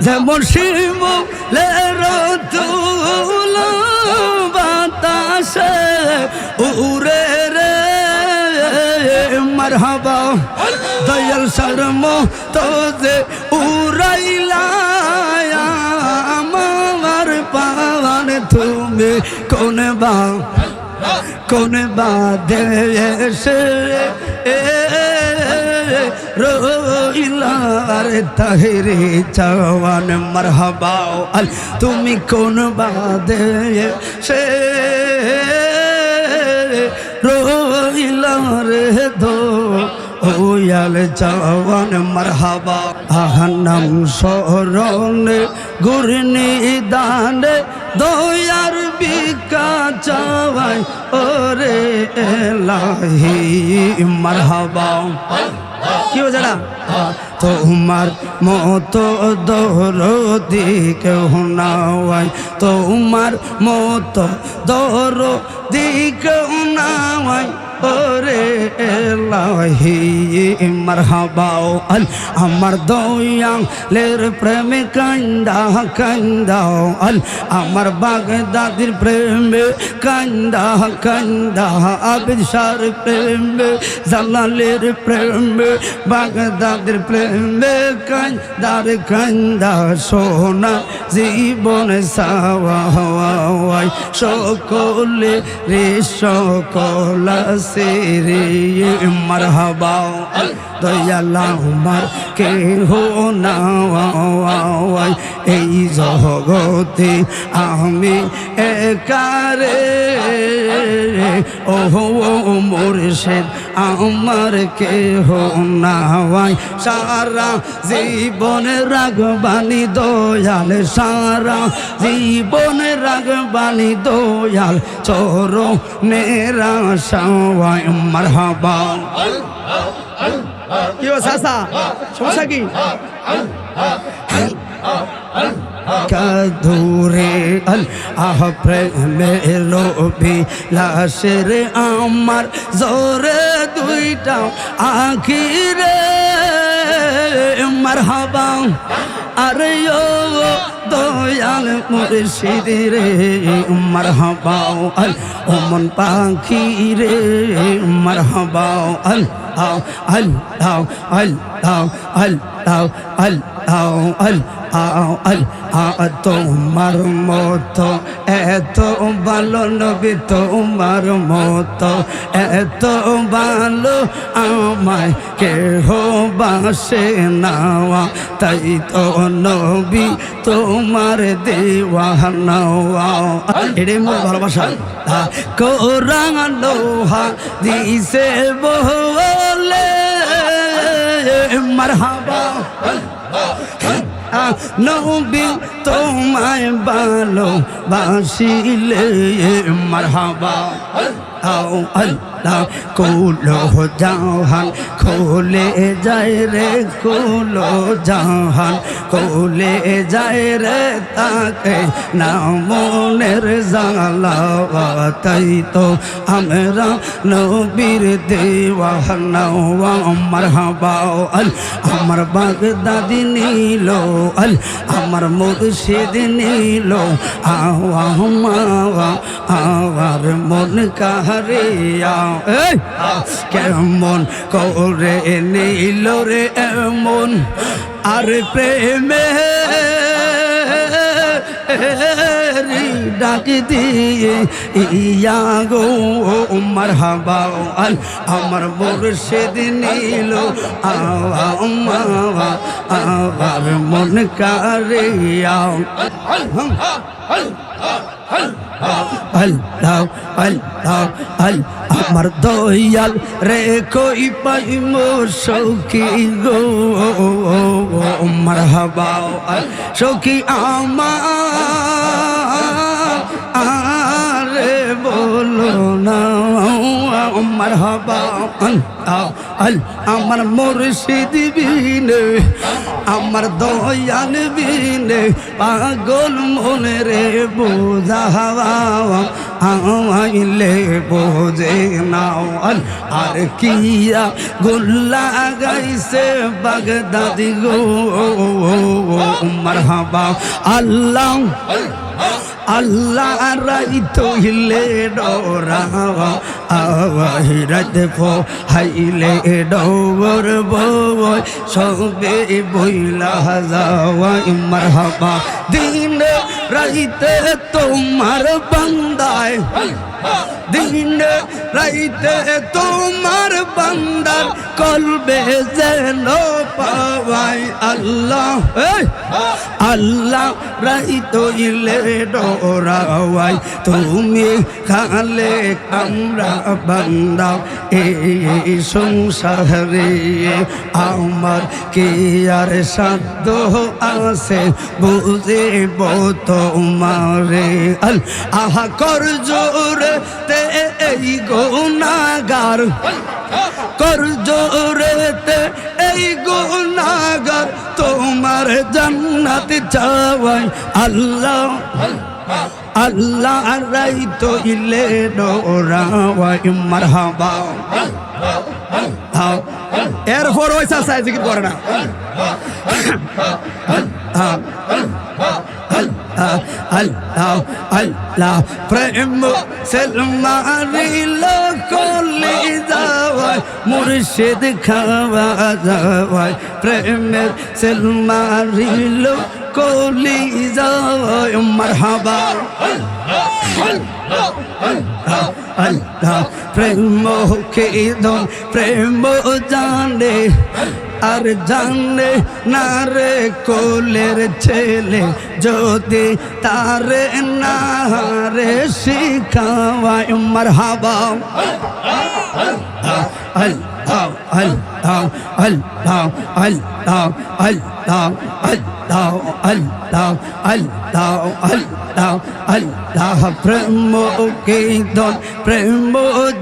যেমন শিমুলের তুল বাতাসে উড়ে রে মারহাবা দয়াল শর্ম তো যে উড়াইলা আমার পাওয়ান তুমি কোন বা দেশে রইলার তাহিরি চাওয়ান মারহাবা আল তুমি কোন বা দেশে রইলার দো ওয়াল চাওয়ান মারহাবা আহান্নাম শরণে গুরনি দানে দয়ার বিকা চাওয়াই ওরে এলাহি মারহাবা কি হো জানা তোমার মতো দরদি কেউ নাই তোমার মতো দরদি কেউ নাই ওরে এলাহি মারহাবা আল আমার দয়ালের প্রেমে কান্দা কান্দা আল আমার বাগদাদির প্রেমে কান্দা কান্দা আবিদ শাহর প্রেমে জালালের প্রেমে বাগদাদির প্রেমে কান্দার কান্দা সোনা জীবন সাওয়াই সকলে রে সকলা সেরে মারহাবা দয়াল আমার কে হো না এই জগতে আমি একারে ওহো মুর্শিদ আমার কে হো না সারা জীবন রাগবানি দয়াল সারা জীবন রাগবানি দয়াল চরণেরা সাওয়াই মারহাবা কি ও সাসা সমস্যা কি কাদুরে আল আহ প্রেমের লোভী লাশের আমার জোরে দুইটা আখিরে মারহাবা আরে ও দয়াল মুর্শিদ রে মারহাবা আল ওমন পাখি রে মারহাবা আল আল আল আল আল আল আল আল আল তোমার মতো এত ভালো নবী তোমার মতো এত ভালো আমায় কেহ বাসে না তাই তো নবী তোমার দেওয়ানা এটাই মোর ভালোবাসা কোরআন লোহা দিছে বলে মারহাবা নবী তোমায় ভালোবাসিলে মারহাবা আও আল্লাহ কুলো জাহান খোলে যায় রে কুলো জাহান খোলে যায় রে তাকে না মনের জ্বালা তাই তো আমরা নবীর দেওয়ানা মারহাবা আল আমার বাগদাদি নিল আল আমার মুর্শিদ নিল আমার মন কাহারিয়া কেমন করে নিল রে এমন আর প্রেমে ডাক দিয়ে ইয়া গো মারহাবা আল আমার মুর্শিদ নিল আমার মন কারিয়া আল্লাহ আল্লাহ আল আমার দয়াল রে কই পাইম সখী গো মারহাবা সখী আমার বলো না মারহাবা আল আমার মুর্শিদ বিনে আমার দয়াল বিনে দিলে পাগল মনে রে বোঝাওয়া আইলে বোঝে নাও আর কিয়া গোল্লা গাইছে বাগদাদি গো মারহাবা আল্লাহ আল্লাহ রাইতো হিলে ডোরাওয়া আওয়াহিরাত ফো হাইলে ডোর বই সবে বইলা যাওয়া মারহাবা দিন রাইতে তোমার বান্দায় দিন রাইতে তোমার বান্দার কলবে যেন পাওয়াই আল্লাহ আল্লাহ রাইতো ইলে ডোরাওয়াই তুমি খালে আমরা বান্দা এই সংসারে আমার কি আর সাধ্য আছে বুঝিব তোমারে আহা কর জোরে তে এই গুনাহগার কর জোরে তে এই গুনাহগার তোমার জান্নাত চাওয়াই আল্লাহ আল্লাহ রাইতো ইলে ডোরাওয়াই মারহাবা এরপর ওই চাচা জিকির করে না আল্লাহ আল্লাহ প্রেম সেলমারিল কলি যাওয়ায় মুর্শিদ খাওয়া যাওয়ায় প্রেমের সেলমারিল কলি যাওয়ায় মারহাবা আল্লাহ প্রেম কে দন প্রেম জানে আর জানে না রে কোলের ছেলে যদি তারে না রে শিখাওয়ায় মারহাবা আল্লাহ আল্লাহ আল্লাহ আল্লাহ আল্লাহ আল্লাহ আল্লাহ আল্লাহ আল্লাহ আল্লাহ প্রেম কে দন প্রেম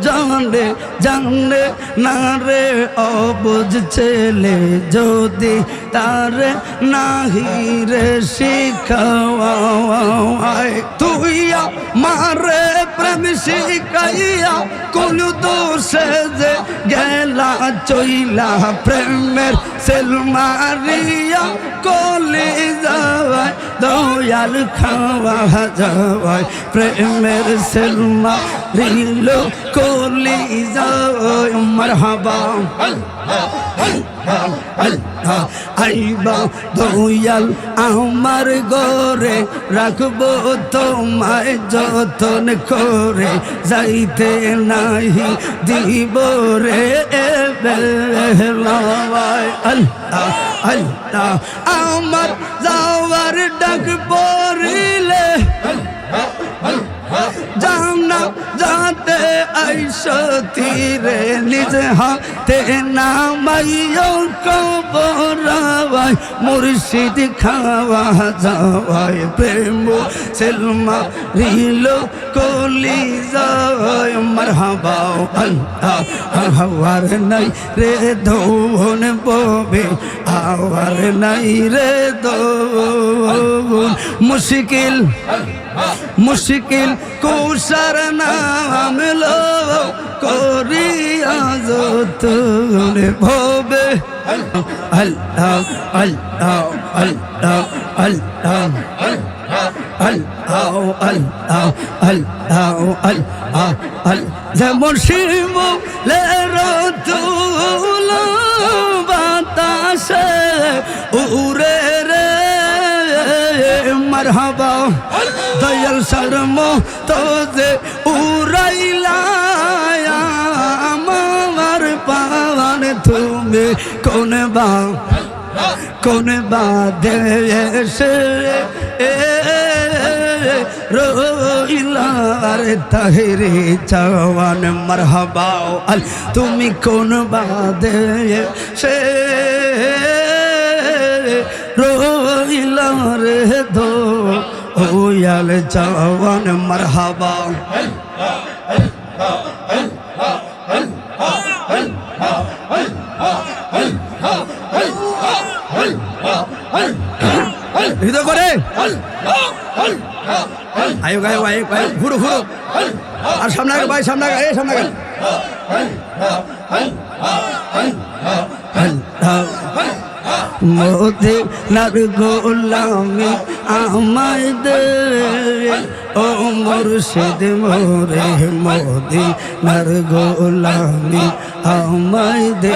জানে জানে না রে অবুঝ ছেলে যদি তারে নাহি রে শিখাওয়ায় তুই মারে প্রেম শিখাইয়া কোন দোষে যে গেলা চইলা প্রেমের সেলমারিয়া কলি যাওয়ায় দয়াল খাওয়া যাওয়ায় প্রেমের সেলমারিল কলি যাওয়ায় মারহাবা আইবা দয়াল আমার ঘরে রাখবো তোমায় যতন করে যাইতে নাহি দিব রে বেলাওয়ায় আল্লাহ আল্লাহ আমার যাওয়ার ডাক পড়িলে জানা যাতে আইসতিরে নিজ হাতে নামাইও কবরাওয়ায় মুর্শিদ খাওয়া যাওয়ায় প্রেম সেলমা রিল কলি যায় মারহাবা আল্লাহ আওয়ার নাই রে ধন ববে আওয়ার নাই রে ধন মুশকিল মুশকিল কুশার নাম লো করিয়া যতনে ভবে আল্লাহ আল্লাহ আল্লাহ আল্লাহ আল্লাহ আল্লাহ আল্লাহ আল্লাহ যেমন শিমুলের তুল বাতাসে উড়ে রে মারহাবা দয়াল শর্ম তো যে উড়াইলা আমার পাওয়ান তুমি কোন বা দেশে রইলার তাহেরে চাওয়ান মারহাবা তুমি কোন বা দেশে রইলার দো ওয়াল চাওয়ান মারহাবা হৃদয় করে আয়ো গায়ো আয়ো আয়ো ঘুরো ঘুরো আর সামনে আগে ভাই সামনে আগে এই সামনে আগে মদিনার গোলামি আমায় দে ও মুর্শিদ মোরে মদিনার গোলামি আমায় দে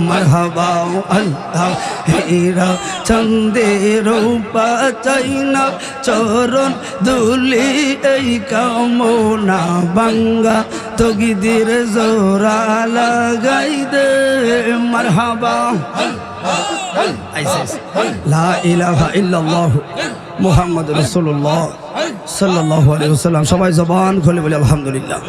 মারহাবা আল্লাহ হীরা চন্দের রূপা চাইনা চরণ দুলি এই কামনা বাঙ্গা তগিদের জোড়া লাগাই দে মারহাবা লা ইলাহা ইল্লাল্লাহ মুহাম্মাদুর রাসূলুল্লাহ সাল্লাল্লাহু আলাইহি ওয়াসাল্লাম। সবাই জবান খুলে বলি আলহামদুলিল্লাহ।